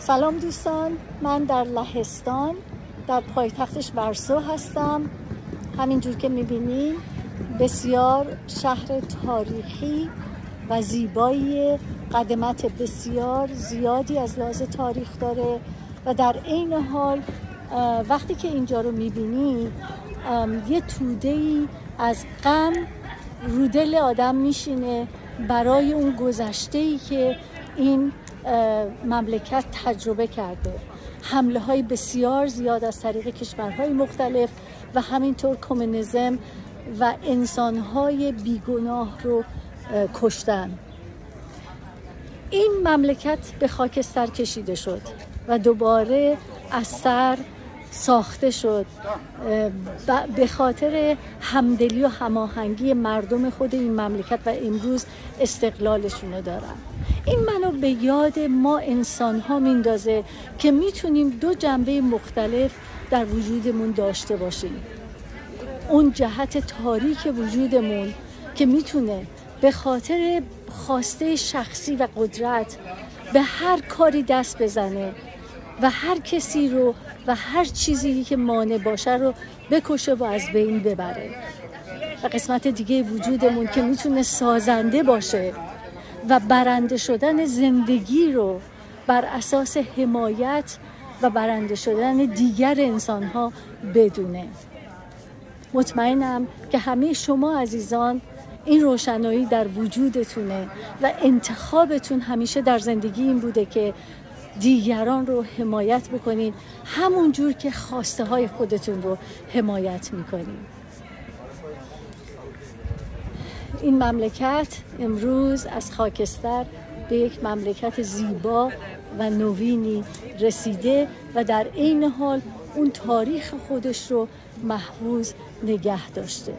سلام دوستان، من در لهستان در پایتختش ورسو هستم. همینجور که میبینین بسیار شهر تاریخی و زیبایی، قدمت بسیار زیادی از لحاظ تاریخ داره و در عین حال وقتی که اینجا رو میبینین یه توده‌ای از غم رو دل آدم میشینه برای اون گذشته‌ای که این مملکت تجربه کرده. حمله های بسیار زیاد از طریق کشورهای مختلف و همینطور کمونیسم و انسانهای بیگناه رو کشتن. این مملکت به خاکستر کشیده شد و دوباره از سر ساخته شد به خاطر همدلی و هماهنگی مردم خود این مملکت و امروز استقلالشون رو دارن. این منو به یاد ما انسان ها میندازه که میتونیم دو جنبه مختلف در وجودمون داشته باشیم. اون جهت تاریک وجودمون که میتونه به خاطر خواسته شخصی و قدرت به هر کاری دست بزنه و هر کسی رو و هر چیزی که مانع باشه رو بکشه و از بین ببره. و قسمت دیگه وجودمون که میتونه سازنده باشه و برنده شدن زندگی رو بر اساس حمایت و برنده شدن دیگر انسان‌ها بدونه. مطمئنم که همه شما عزیزان این روشنایی در وجودتونه و انتخابتون همیشه در زندگی این بوده که دیگران رو حمایت بکنید همون جور که خواسته های خودتون رو حمایت میکنید. این مملکت امروز از خاکستر به یک مملکت زیبا و نوینی رسیده و در عین حال اون تاریخ خودش رو محفوظ نگه داشته.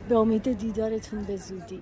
به امید دیدارتون به زودی.